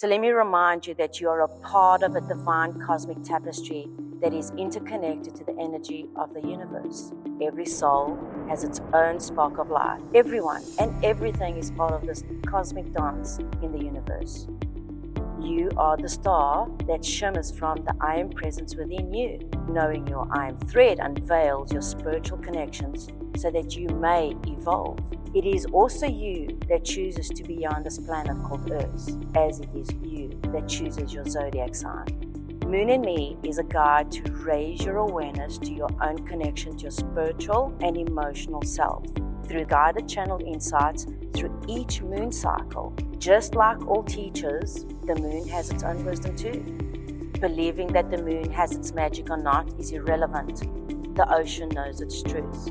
So let me remind you that you are a part of a divine cosmic tapestry that is interconnected to the energy of the universe. Every soul has its own spark of light. Everyone and everything is part of this cosmic dance in the universe. You are the star that shimmers from the I Am presence within you. Knowing your I Am thread unveils your spiritual connections so that you may evolve. It is also you that chooses to be on this planet called Earth, as it is you that chooses your zodiac sign. Moon in Me is a guide to raise your awareness to your own connection to your spiritual and emotional self through guided channel insights through each moon cycle. Just like all teachers, the moon has its own wisdom too. Believing that the moon has its magic or not is irrelevant. The ocean knows its truth.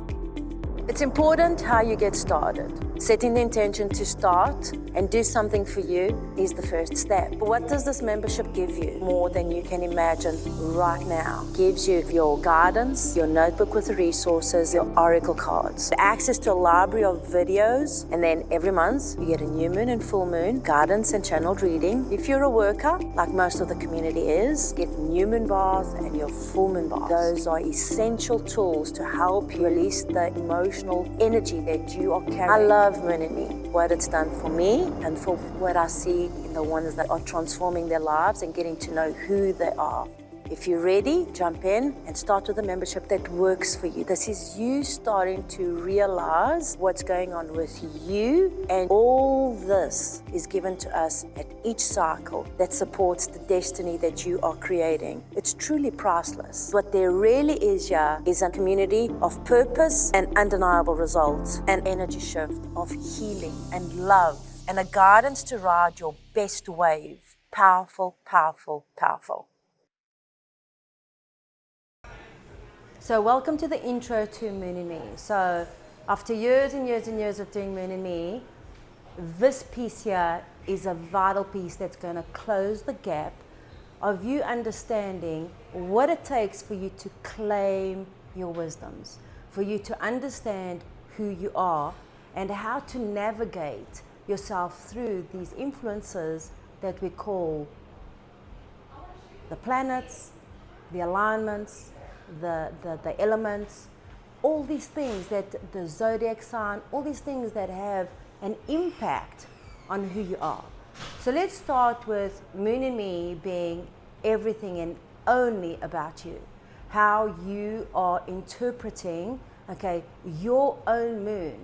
It's important how you get started. Setting the intention to start and do something for you is the first step. But what does this membership give you? More than you can imagine right now. It gives you your guidance, your notebook with the resources, your oracle cards, access to a library of videos, and then every month you get a new moon and full moon, guidance and channeled reading. If you're a worker, like most of the community is, get new moon bath and your full moon bath. Those are essential tools to help you release the emotional energy that you are carrying. I love Moon in Me, what it's done for me and for what I see in the ones that are transforming their lives and getting to know who they are. If you're ready, jump in and start with a membership that works for you. This is you starting to realize what's going on with you, and all this is given to us at each cycle that supports the destiny that you are creating. It's truly priceless. What there really is here is a community of purpose and undeniable results, an energy shift of healing and love, and a guidance to ride your best wave. Powerful, powerful, powerful. So welcome to the intro to Moon in Me. So after years and years and years of doing Moon in Me, this piece here is a vital piece that's going to close the gap of you understanding what it takes for you to claim your wisdoms, for you to understand who you are and how to navigate yourself through these influences that we call the planets, the alignments, the elements, all these things that the zodiac sign, all these things that have an impact on who you are. So let's start with Moon in Me being everything and only about you. How you are interpreting, your own moon.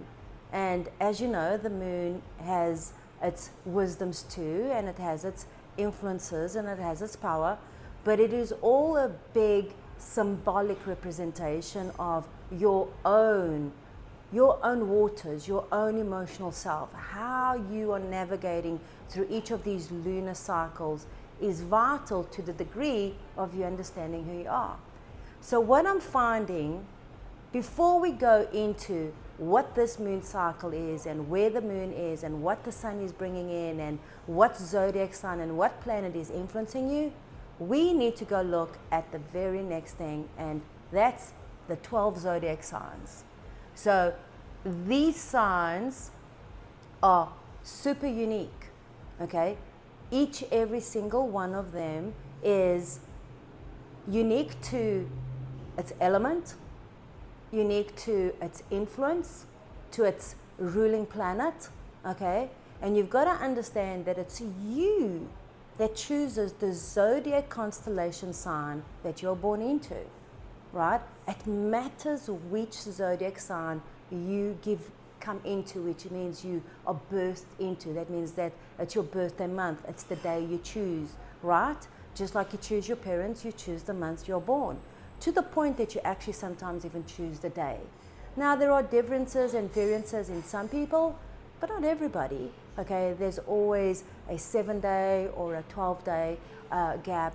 And as you know, the moon has its wisdoms too, and it has its influences and it has its power, but it is all a big symbolic representation of your own waters, your own emotional self. How you are navigating through each of these lunar cycles is vital to the degree of you understanding who you are. So what I'm finding, before we go into what this moon cycle is and where the moon is and what the sun is bringing in and what zodiac sign and what planet is influencing you, we need to go look at the very next thing, and that's the 12 zodiac signs. So these signs are super unique, okay? Every single one of them is unique to its element, unique to its influence, to its ruling planet, okay? And you've got to understand that it's you that chooses the zodiac constellation sign that you're born into, right? It matters which zodiac sign you come into, which means you are birthed into. That means that it's your birthday month. It's the day you choose, right? Just like you choose your parents, you choose the month you're born, to the point that you actually sometimes even choose the day. Now, there are differences and variances in some people, but not everybody, okay? There's always a 7-day or a 12-day gap.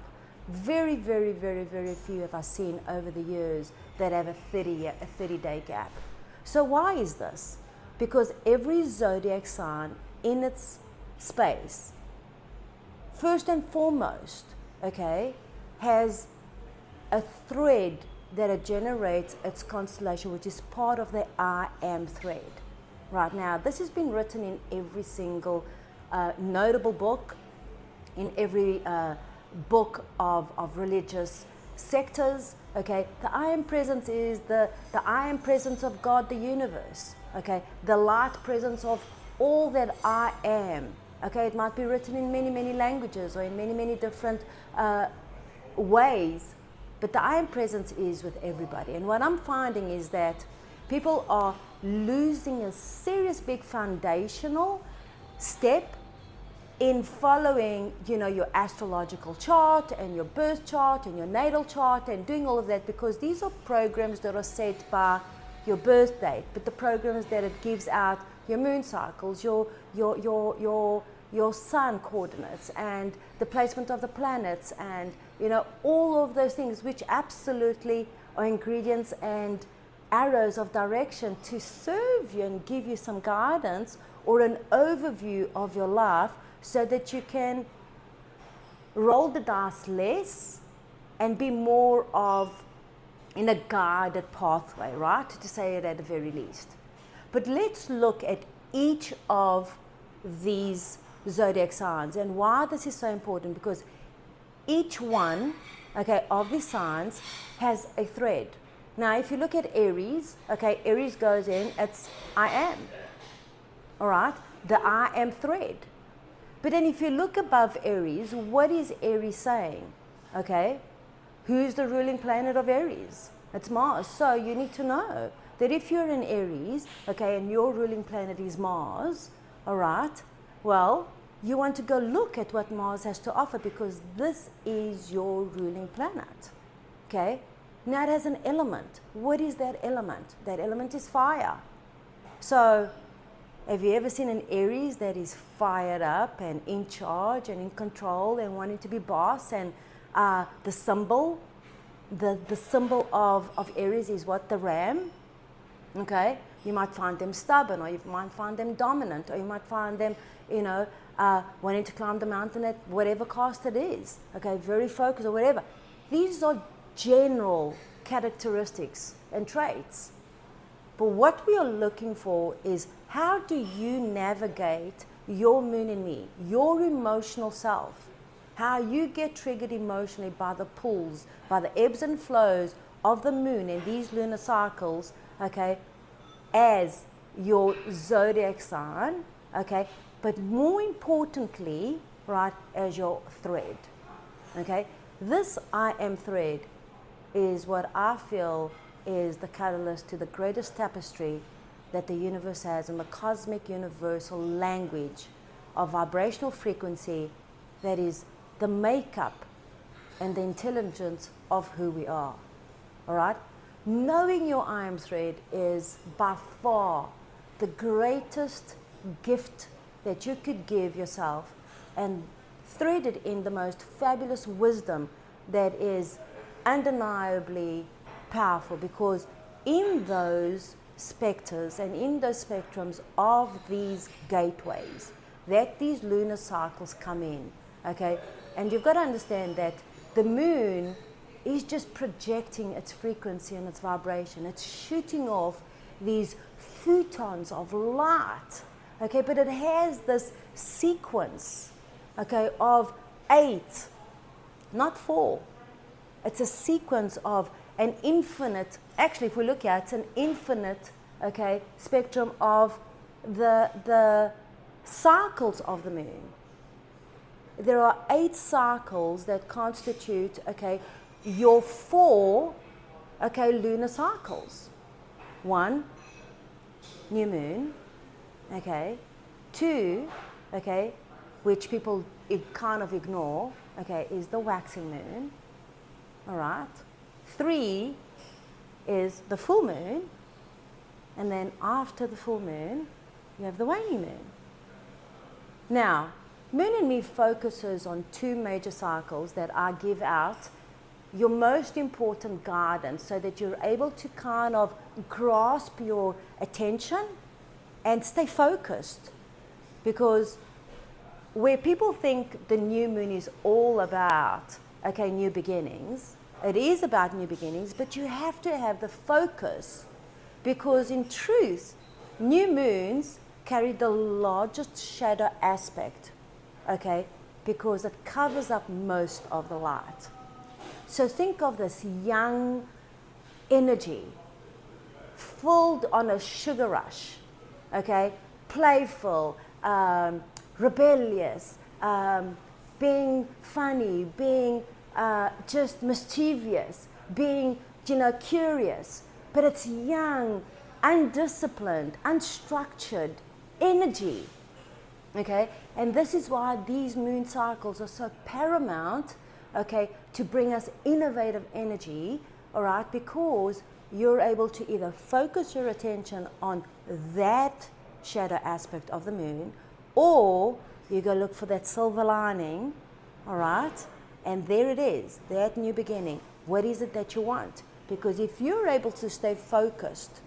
Very, very, very, very few have I seen over the years that have a 30-day gap. So why is this? Because every zodiac sign in its space, first and foremost, okay, has a thread that it generates its constellation, which is part of the I Am thread. Right now, this has been written in every single notable book, in every book of religious sectors. Okay, the I am presence is the I am presence of God, the universe. Okay, the light presence of all that I am. Okay, it might be written in many, many languages or in many, many different ways, but the I am presence is with everybody. And what I'm finding is that people are losing a serious big foundational step in following, you know, your astrological chart and your birth chart and your natal chart and doing all of that, because these are programs that are set by your birth date, but the programs that it gives out, your moon cycles, your sun coordinates and the placement of the planets, and you know, all of those things which absolutely are ingredients and arrows of direction to serve you and give you some guidance or an overview of your life, so that you can roll the dice less and be more of in a guided pathway, right? To say it at the very least. But let's look at each of these zodiac signs and why this is so important, because each one, okay, of these signs has a thread. Now, if you look at Aries, okay, Aries goes in, it's I am, all right, the I am thread. But then if you look above Aries, what is Aries saying? Okay, who's the ruling planet of Aries? It's Mars. So you need to know that if you're in Aries, okay, and your ruling planet is Mars, all right, well, you want to go look at what Mars has to offer, because this is your ruling planet, okay? Now it has an element. What is that element? That element is fire. So have you ever seen an Aries that is fired up and in charge and in control and wanting to be boss? And the symbol of Aries is what? The ram. Okay? You might find them stubborn, or you might find them dominant, or you might find them, you know, wanting to climb the mountain at whatever cost it is. Okay? Very focused or whatever. These are general characteristics and traits. But what we are looking for is, how do you navigate your moon in me, your emotional self? How you get triggered emotionally by the pulls, by the ebbs and flows of the moon and these lunar cycles, okay, as your zodiac sign, okay, but more importantly, right, as your thread, okay? This I am thread is what I feel is the catalyst to the greatest tapestry that the universe has, and the cosmic universal language of vibrational frequency that is the makeup and the intelligence of who we are. All right? Knowing your I am thread is by far the greatest gift that you could give yourself, and threaded in the most fabulous wisdom that is undeniably powerful, because in those specters and in those spectrums of these gateways that these lunar cycles come in, okay, and you've got to understand that the moon is just projecting its frequency and its vibration. It's shooting off these photons of light, okay, but it has this sequence, okay, of 8, not 4. It's a sequence of an infinite, actually if we look at it, it's an infinite, okay, spectrum of the cycles of the moon. There are 8 cycles that constitute, okay, your 4, okay, lunar cycles. 1, new moon, okay. 2, okay, which people kind of ignore, okay, is the waxing moon, all right. 3 is the full moon, and then after the full moon, you have the waning moon. Now, Moon in Me focuses on 2 major cycles that I give out your most important guidance, so that you're able to kind of grasp your attention and stay focused. Because where people think the new moon is all about, okay, new beginnings, it is about new beginnings, but you have to have the focus, because in truth, new moons carry the largest shadow aspect, okay, because it covers up most of the light. So think of this young energy filled on a sugar rush, okay? Playful, rebellious, being funny, being just mischievous, being, curious. But it's young, undisciplined, unstructured energy, okay? And this is why these moon cycles are so paramount, okay, to bring us innovative energy, all right, because you're able to either focus your attention on that shadow aspect of the moon, or you go look for that silver lining, all right, and there it is, that new beginning. What is it that you want? Because if you're able to stay focused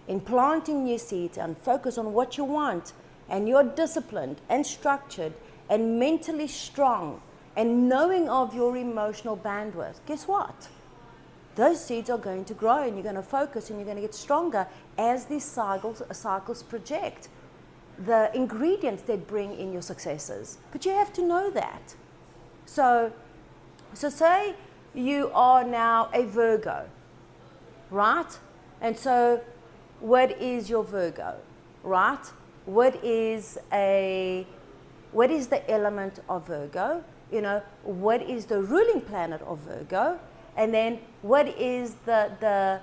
in planting new seeds and focus on what you want, and you're disciplined and structured and mentally strong and knowing of your emotional bandwidth, guess what? Those seeds are going to grow, and you're going to focus, and you're going to get stronger as these cycles project the ingredients they bring in your successes. But you have to know that. So say you are now a Virgo, right? And so what is your Virgo, right? What is the element of Virgo? What is the ruling planet of Virgo? And then what is the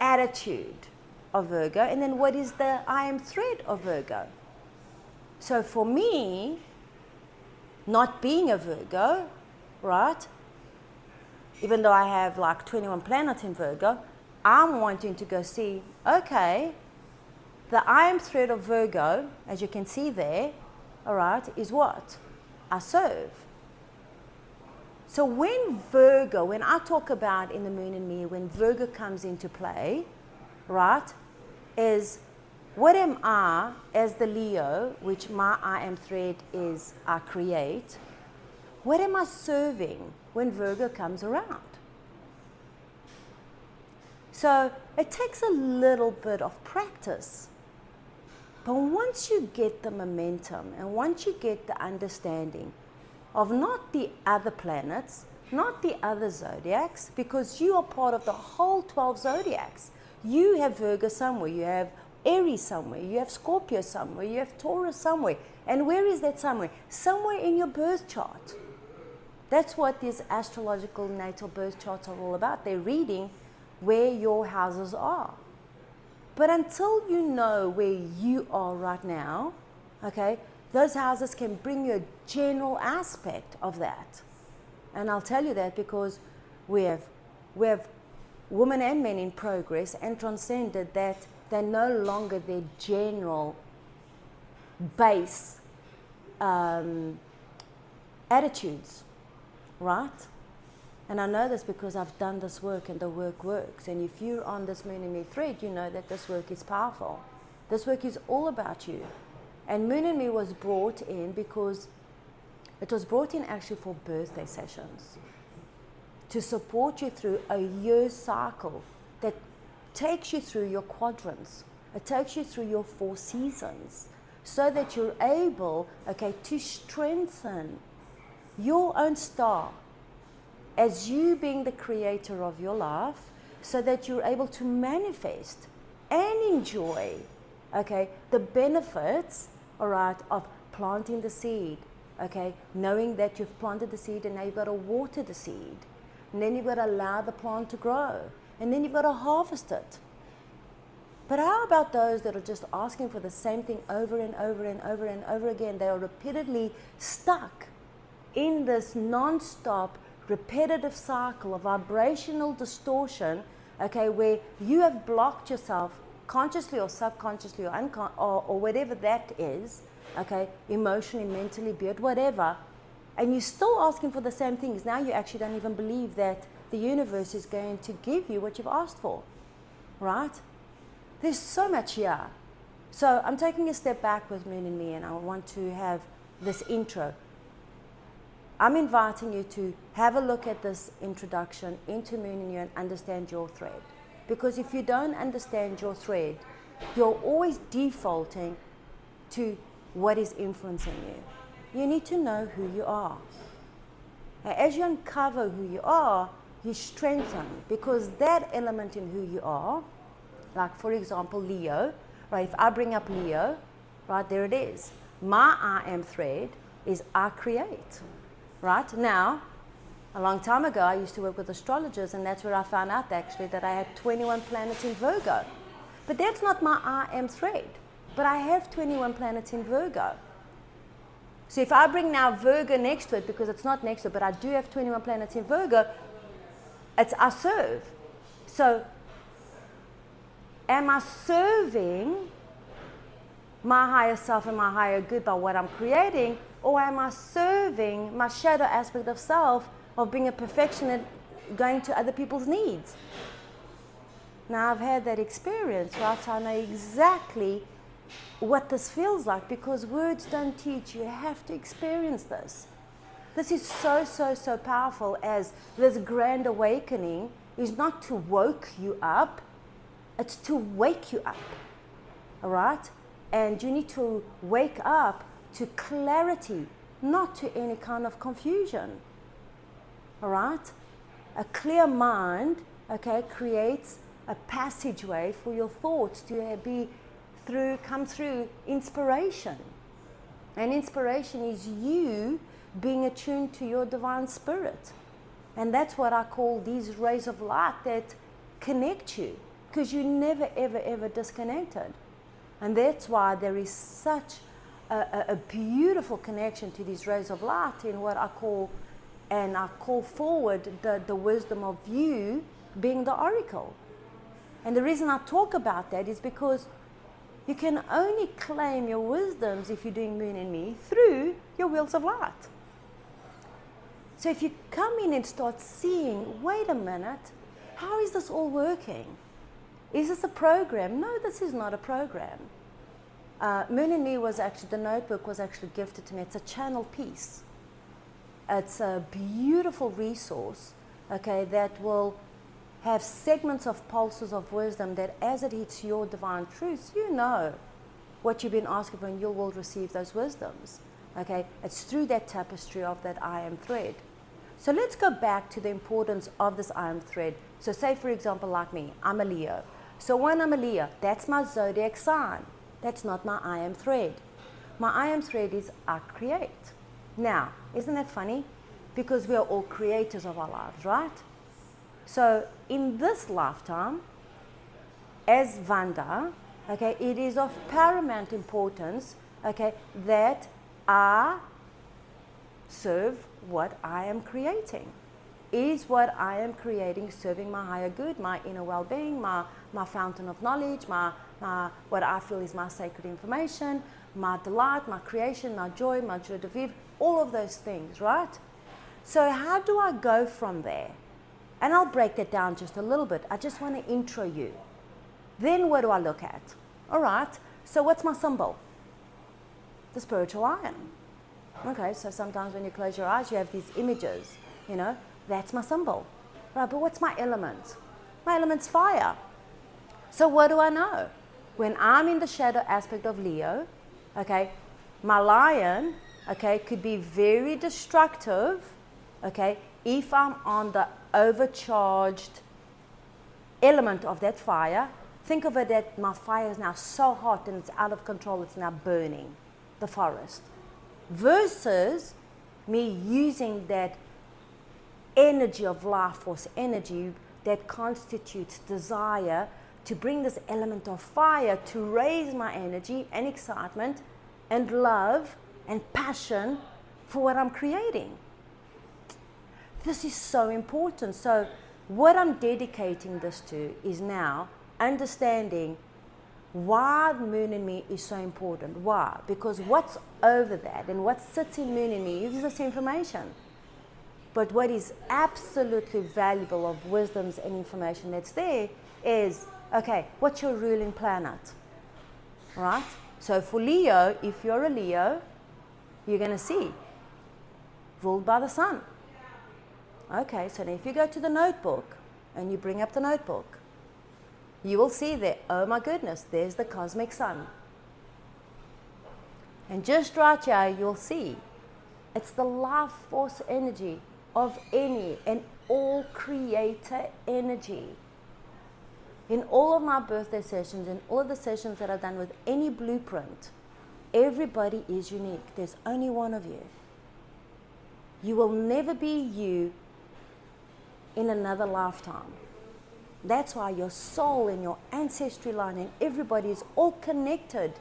attitude of Virgo? And then what is the I am thread of Virgo? So for me, not being a Virgo, right? Even though I have like 21 planets in Virgo, I'm wanting to go see, okay, the I am thread of Virgo, as you can see there, all right, is what? I serve. So when I talk about in the moon and me, when Virgo comes into play, right, is what am I as the Leo, which my I am thread is I create, what am I serving when Virgo comes around? So it takes a little bit of practice. But once you get the momentum and once you get the understanding of not the other planets, not the other zodiacs, because you are part of the whole 12 zodiacs. You have Virgo somewhere, you have Aries somewhere, you have Scorpio somewhere, you have Taurus somewhere. And where is that somewhere? Somewhere in your birth chart. That's what these astrological natal birth charts are all about. They're reading where your houses are. But until you know where you are right now, okay, those houses can bring you a general aspect of that. And I'll tell you that because we have women and men in progress and transcended that they're no longer their general base attitudes, right? And I know this because I've done this work and the work works. And if you're on this Moon and Me thread, you know that this work is powerful. This work is all about you. And Moon and Me was brought in because it was brought in actually for birthday sessions to support you through a year cycle that takes you through your quadrants. It takes you through your 4 seasons so that you're able, okay, to strengthen your own star as you being the creator of your life, so that you're able to manifest and enjoy, okay, the benefits, all right, of planting the seed, okay, knowing that you've planted the seed and now you've got to water the seed, and then you've got to allow the plant to grow, and then you've got to harvest it. But how about those that are just asking for the same thing over and over and over and over again? They are repeatedly stuck in this non-stop repetitive cycle of vibrational distortion, okay, where you have blocked yourself consciously or subconsciously or whatever that is, okay, emotionally, mentally, be it whatever, and you're still asking for the same things. Now you actually don't even believe that the universe is going to give you what you've asked for, right? There's so much here. So I'm taking a step back with Moon and Me, and I want to have this intro. I'm inviting you to have a look at this introduction into Moon and You and understand your thread. Because if you don't understand your thread, you're always defaulting to what is influencing you. You need to know who you are. As you uncover who you are, you strengthen, because that element in who you are, like for example Leo, right? If I bring up Leo, right, there it is. My I am thread is I create, right? Now, a long time ago I used to work with astrologers, and that's where I found out actually that I had 21 planets in Virgo. But that's not my I am thread, but I have 21 planets in Virgo. So if I bring now Virgo next to it, because it's not next to it, but I do have 21 planets in Virgo, it's I serve. So am I serving my higher self and my higher good by what I'm creating, or am I serving my shadow aspect of self of being a perfectionist, going to other people's needs? Now I've had that experience, right? So I know exactly what this feels like, because words don't teach. You have to experience this. This is so, so, so powerful, as this grand awakening is not to woke you up, it's to wake you up, all right? And you need to wake up to clarity, not to any kind of confusion, all right? A clear mind, okay, creates a passageway for your thoughts to come through inspiration. And inspiration is you being attuned to your divine spirit. And that's what I call these rays of light that connect you, because you never, ever, ever disconnected. And that's why there is such a beautiful connection to these rays of light in what I call, and I call forward the wisdom of you being the oracle. And the reason I talk about that is because you can only claim your wisdoms, if you're doing Moon and Me, through your wheels of light. So if you come in and start seeing, wait a minute, how is this all working? Is this a program? No, this is not a program. Moon and Me was actually, the notebook was actually gifted to me. It's a channel piece. It's a beautiful resource, okay, that will have segments of pulses of wisdom that as it hits your divine truths, you know what you've been asking for, and you will receive those wisdoms. Okay, it's through that tapestry of that I am thread. So let's go back to the importance of this I am thread. So say for example, like me, I'm a Leo. So when I'm a Leo, that's my zodiac sign. That's not my I am thread. My I am thread is I create. Now, isn't that funny? Because we are all creators of our lives, right? So in this lifetime, as Vanda, okay, it is of paramount importance, okay, that I serve what I am creating. Is what I am creating serving my higher good, my inner well-being, my fountain of knowledge, what I feel is my sacred information, my delight, my creation, my joy de vivre, all of those things, right? So how do I go from there? And I'll break that down just a little bit. I just want to intro you. Then what do I look at? All right, so what's my symbol? The spiritual lion. Okay, so sometimes when you close your eyes, you have these images, you know, that's my symbol. Right, but what's my element? My element's fire. So what do I know? When I'm in the shadow aspect of Leo, okay, my lion, okay, could be very destructive, okay, if I'm on the overcharged element of that fire. Think of it that my fire is now so hot and it's out of control, it's now burning the forest. Versus me using that energy of life force, energy that constitutes desire, to bring this element of fire to raise my energy and excitement and love and passion for what I'm creating. This is so important. So what I'm dedicating this to is now understanding why Moon in Me is so important. Why? Because what's over that and what sits in Moon in Me gives us information. But what is absolutely valuable of wisdoms and information that's there is, okay, what's your ruling planet? Right? So for Leo, if you're a Leo, you're going to see ruled by the sun. Okay, so now if you go to the notebook and you bring up the notebook, you will see there, oh my goodness, there's the cosmic sun. And just right here, you'll see it's the life force energy of any and all creator energy. In all of my birthday sessions, in all of the sessions that I've done with any blueprint, everybody is unique. There's only one of you. You will never be you in another lifetime. That's why your soul and your ancestry line and everybody is all connected.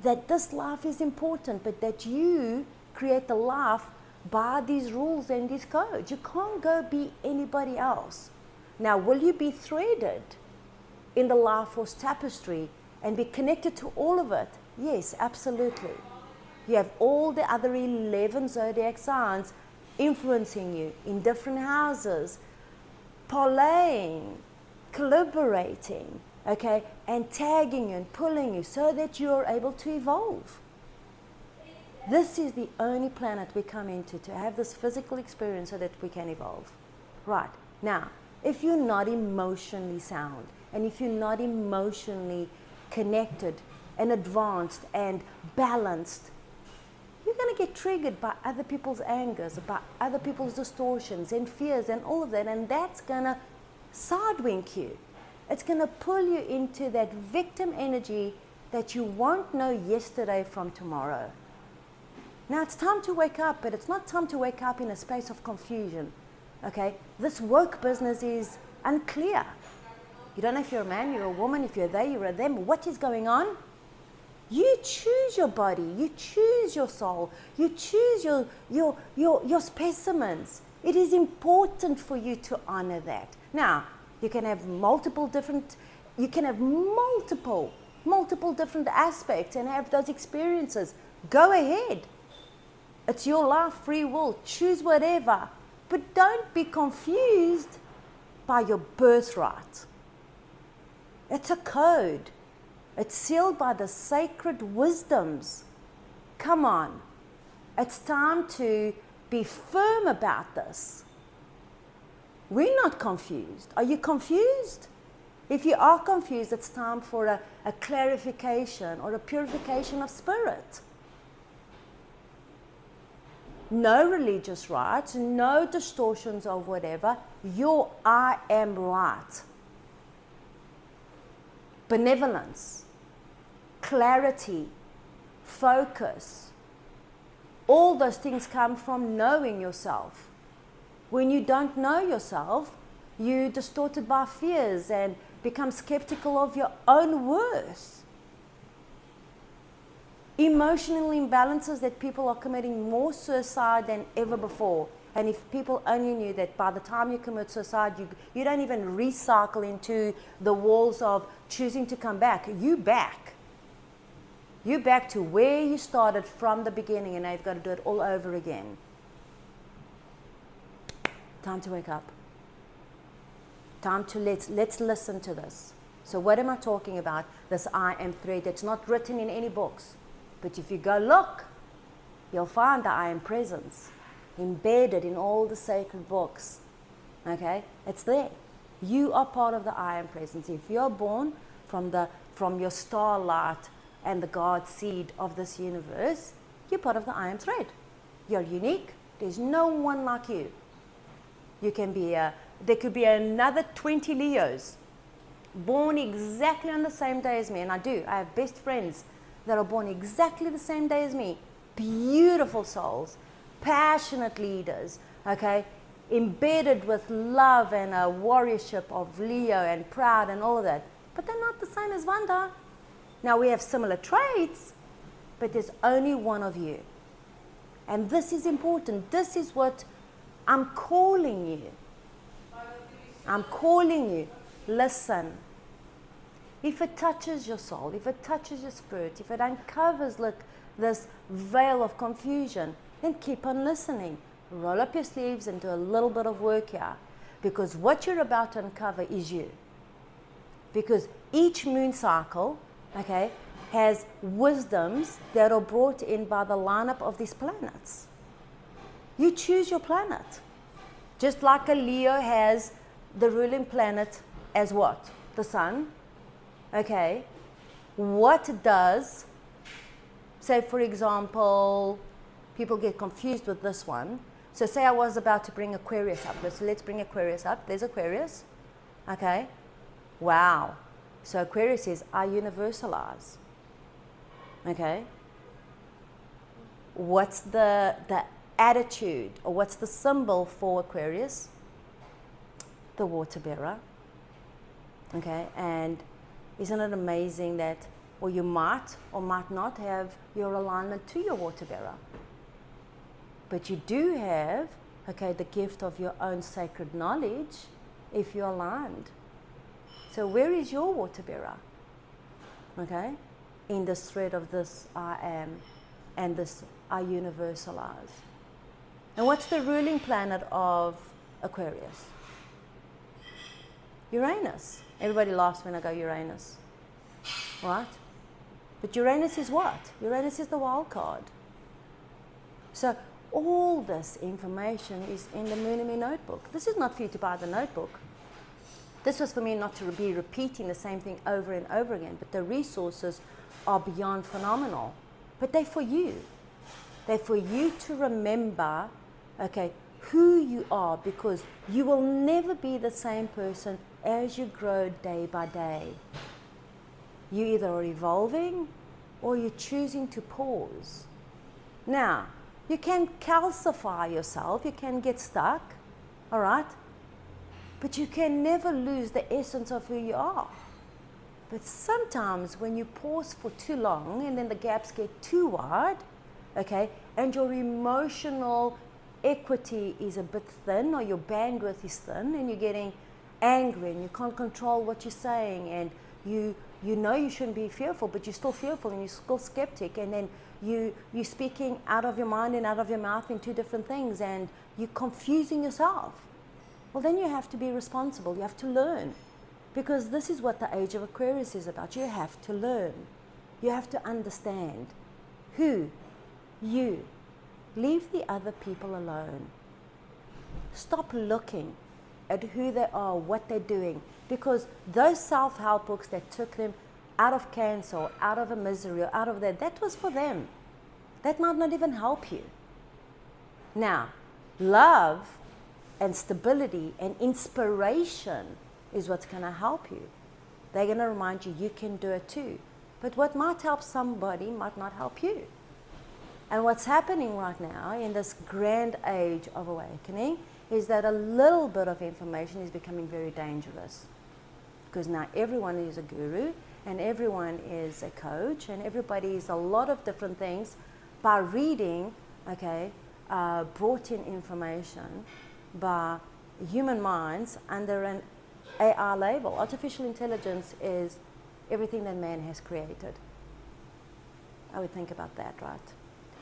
That this life is important, but that you create the life by these rules and these codes. You can't go be anybody else. Now, will you be threaded in the life force tapestry and be connected to all of it? Yes, absolutely. You have all the other 11 zodiac signs influencing you in different houses, parlaying, collaborating, okay, and tagging you and pulling you so that you're able to evolve. This is the only planet we come into to have this physical experience so that we can evolve. Right, now, if you're not emotionally sound, and if you're not emotionally connected and advanced and balanced, you're going to get triggered by other people's angers, by other people's distortions and fears and all of that, and that's going to sidewink you. It's going to pull you into that victim energy that you won't know yesterday from tomorrow. Now it's time to wake up, but it's not time to wake up in a space of confusion. Okay? This woke business is unclear. You don't know if you're a man, you're a woman, if you're they, you're a them. What is going on? You choose your body, you choose your soul, you choose your specimens. It is important for you to honor that. Now, you can have multiple different different aspects and have those experiences. Go ahead. It's your life, free will. Choose whatever. But don't be confused by your birthright. It's a code. It's sealed by the sacred wisdoms. Come on. It's time to be firm about this. We're not confused. Are you confused? If you are confused, it's time for a clarification or a purification of spirit. No religious rights, no distortions of whatever. Your I am right. Benevolence, clarity, focus. All those things come from knowing yourself. When you don't know yourself, you're distorted by fears and become skeptical of your own worth. Emotional imbalances that people are committing more suicide than ever before. And if people only knew that by the time you commit suicide, you don't even recycle into the walls of choosing to come back. You're back to where you started from the beginning, and now you've got to do it all over again. Time to wake up. Time to let's listen to this. So what am I talking about? This I am thread. It's not written in any books. But if you go look, you'll find the I am presence embedded in all the sacred books. Okay? It's there. You are part of the I am presence. If you're born from your starlight and the God seed of this universe, you're part of the I am thread. You're unique. There's no one like you. You can be there could be another 20 Leos born exactly on the same day as me, and I do. I have best friends that are born exactly the same day as me. Beautiful souls, passionate leaders, okay, embedded with love and a warriorship of Leo and proud and all of that. But they're not the same as Vanda. Now we have similar traits, but there's only one of you. And this is important. This is what I'm calling you. I'm calling you. Listen. If it touches your soul, if it touches your spirit, if it uncovers this veil of confusion, then keep on listening. Roll up your sleeves and do a little bit of work here. Because what you're about to uncover is you. Because each moon cycle, okay, has wisdoms that are brought in by the lineup of these planets. You choose your planet. Just like a Leo has the ruling planet as what? The sun. Okay. What does Say, for example, people get confused with this one. So say I was about to bring Aquarius up. Let's bring Aquarius up. There's Aquarius. Okay. Wow. So Aquarius says, I universalize. Okay. What's the attitude, or what's the symbol for Aquarius? The water bearer. Okay. And isn't it amazing that, or you might or might not have your alignment to your water bearer, but you do have, okay, the gift of your own sacred knowledge if you're aligned. So where is your water bearer? Okay, in this thread of this I am and this I universalize. And what's the ruling planet of Aquarius? Uranus. Everybody laughs when I go Uranus, right? But Uranus is what? Uranus is the wild card. So all this information is in the Moon and Me notebook. This is not for you to buy the notebook. This was for me not to be repeating the same thing over and over again, but the resources are beyond phenomenal. But they're for you. They're for you to remember, okay, who you are, because you will never be the same person as you grow day by day. You either are evolving or you're choosing to pause. Now, you can calcify yourself, you can get stuck, all right? But you can never lose the essence of who you are. But sometimes when you pause for too long and then the gaps get too wide, okay, and your emotional equity is a bit thin, or your bandwidth is thin, and you're getting angry and you can't control what you're saying, and you know you shouldn't be fearful, but you're still fearful and you're still skeptic, and then you're speaking out of your mind and out of your mouth in two different things, and you're confusing yourself. Well, then you have to be responsible. You have to learn, because this is what the age of Aquarius is about. You have to learn. You have to understand who you. Leave the other people alone. Stop looking at who they are, what they're doing, because those self-help books that took them out of cancer, or out of a misery, or out of that was for them. That might not even help you. Now, love and stability and inspiration is what's going to help you. They're going to remind you you can do it too. But what might help somebody might not help you. And what's happening right now in this grand age of awakening is that a little bit of information is becoming very dangerous. Because now everyone is a guru, and everyone is a coach, and everybody is a lot of different things by reading, okay, brought in information by human minds under an AI label. Artificial intelligence is everything that man has created. I would think about that, right?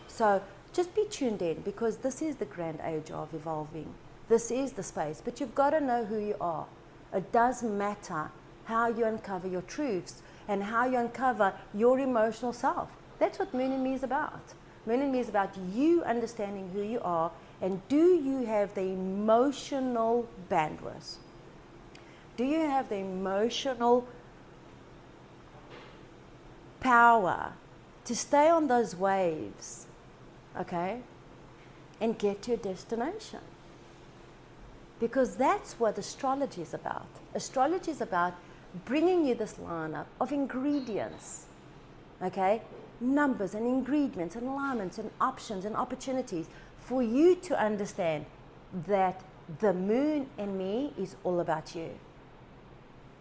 So just be tuned in, because this is the grand age of evolving. This is the space, but you've got to know who you are. It does matter how you uncover your truths and how you uncover your emotional self. That's what Moon and Me is about. Moon and Me is about you understanding who you are, and do you have the emotional bandwidth? Do you have the emotional power to stay on those waves, okay, and get to your destination? Because that's what astrology is about. Astrology is about bringing you this lineup of ingredients, okay, numbers and ingredients and alignments and options and opportunities for you to understand that the Moon and Me is all about you.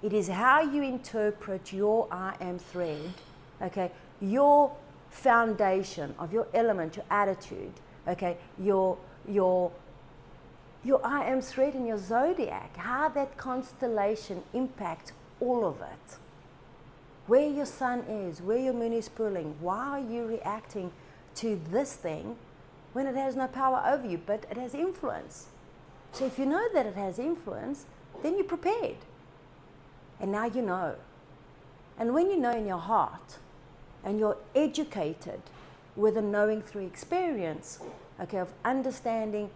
It is how you interpret your I am thread, okay, your foundation of your element, your attitude, okay, your I am thread in your zodiac, how that constellation impacts all of it. Where your sun is, where your moon is pulling, why are you reacting to this thing when it has no power over you, but it has influence? So if you know that it has influence, then you're prepared. And now you know. And when you know in your heart, and you're educated with a knowing through experience, okay, of understanding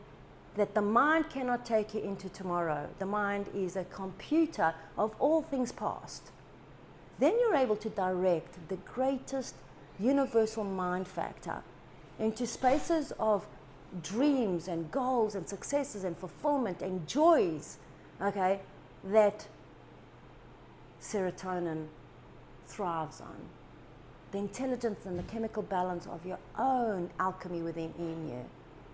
that the mind cannot take you into tomorrow. The mind is a computer of all things past. Then you're able to direct the greatest universal mind factor, into spaces of dreams and goals and successes and fulfillment and joys, okay, that serotonin thrives on. The intelligence and the chemical balance of your own alchemy within in you.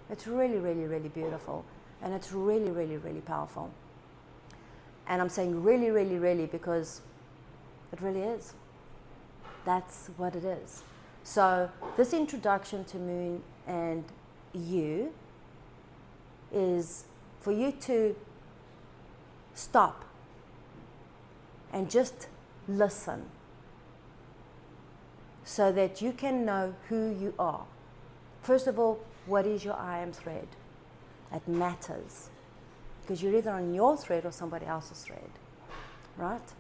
It's really, really, really beautiful. And it's really, really, really powerful. And I'm saying really, really, really because it really is. That's what it is. So this introduction to Moon and you is for you to stop and just listen so that you can know who you are. First of all, what is your I am thread? It matters because you're either on your thread or somebody else's thread, right?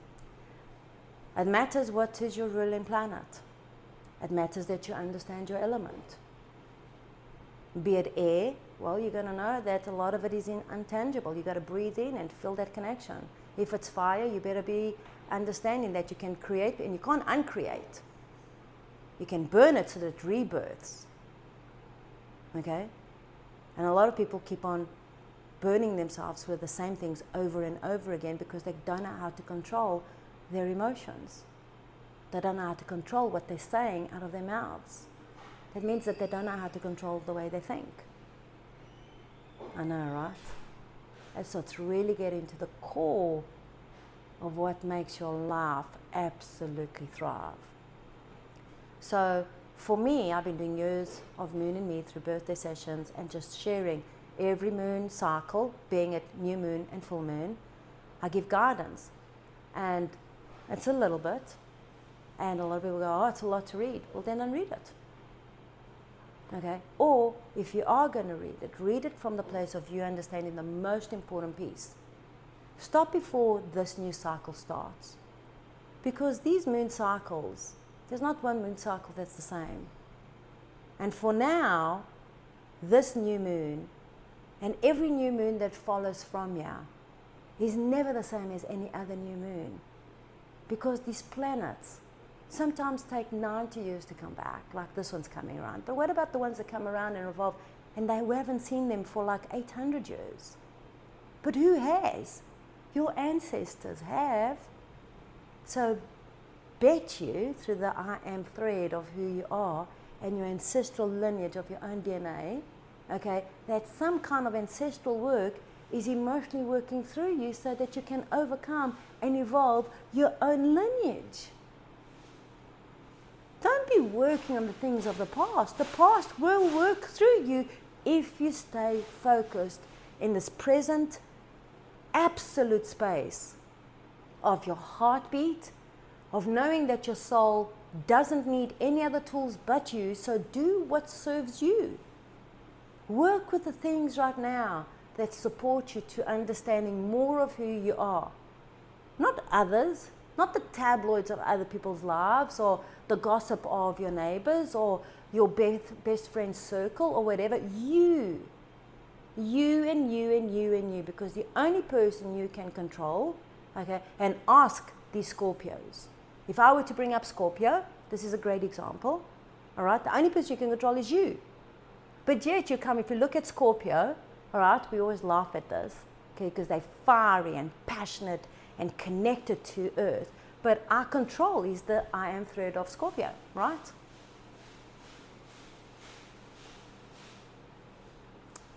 It matters what is your ruling planet. It matters that you understand your element. Be it air, well, you're going to know that a lot of it is intangible. You've got to breathe in and feel that connection. If it's fire, you better be understanding that you can create and you can't uncreate. You can burn it so that it rebirths. Okay? And a lot of people keep on burning themselves with the same things over and over again because they don't know how to control their emotions. They don't know how to control what they're saying out of their mouths. That means that they don't know how to control the way they think. I know, right? And so it's really getting to the core of what makes your life absolutely thrive. So for me, I've been doing years of Moon and Me through birthday sessions and just sharing every moon cycle, being it new moon and full moon. I give guidance. And it's a little bit. And a lot of people go, oh, it's a lot to read. Well, then unread it. Okay? Or if you are going to read it from the place of you understanding the most important piece. Stop before this new cycle starts. Because these moon cycles, there's not one moon cycle that's the same. And for now, this new moon and every new moon that follows from here is never the same as any other new moon. Because these planets sometimes take 90 years to come back, like this one's coming around. But what about the ones that come around and revolve, and we haven't seen them for like 800 years? But who has? Your ancestors have. So bet you, through the I am thread of who you are, and your ancestral lineage of your own DNA, okay, that some kind of ancestral work is emotionally working through you so that you can overcome and evolve your own lineage. Don't be working on the things of the past. The past will work through you if you stay focused in this present absolute space of your heartbeat, of knowing that your soul doesn't need any other tools but you, so do what serves you. Work with the things right now that support you to understanding more of who you are. Not others, not the tabloids of other people's lives or the gossip of your neighbors or your best friend's circle or whatever. You and you and you and you, because the only person you can control, okay, and ask these Scorpios. If I were to bring up Scorpio, this is a great example, all right? The only person you can control is you. But yet if you look at Scorpio, all right, we always laugh at this, okay, because they're fiery and passionate and connected to Earth. But our control is the I am thread of Scorpio, right?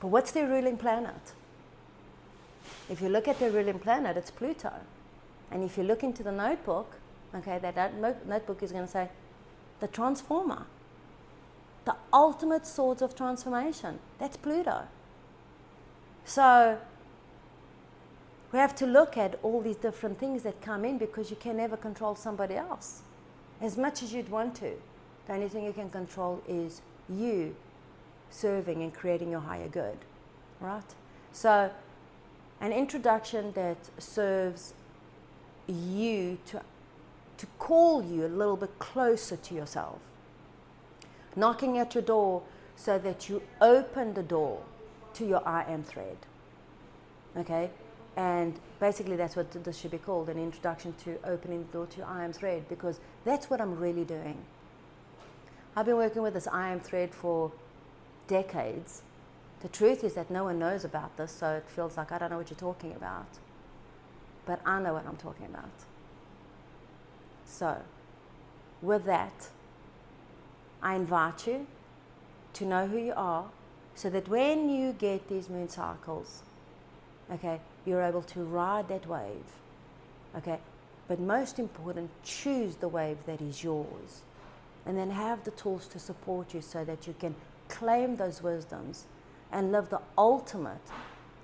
But what's their ruling planet? If you look at their ruling planet, it's Pluto. And if you look into the notebook, okay, that notebook is going to say the transformer, the ultimate source of transformation. That's Pluto. So we have to look at all these different things that come in because you can never control somebody else as much as you'd want to. The only thing you can control is you serving and creating your higher good, right? So an introduction that serves you to call you a little bit closer to yourself, knocking at your door so that you open the door to your I am thread, okay? And basically that's what this should be called, an introduction to opening the door to your I am thread, because that's what I'm really doing. I've been working with this I am thread for decades. The truth is that no one knows about this, so it feels like I don't know what you're talking about. But I know what I'm talking about. So, with that, I invite you to know who you are, so that when you get these moon cycles, okay, you're able to ride that wave, okay? But most important, choose the wave that is yours, and then have the tools to support you so that you can claim those wisdoms and live the ultimate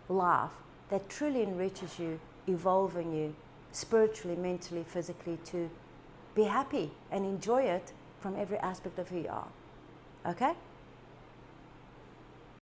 life that truly enriches you, evolving you spiritually, mentally, physically, to be happy and enjoy it from every aspect of who you are. Okay?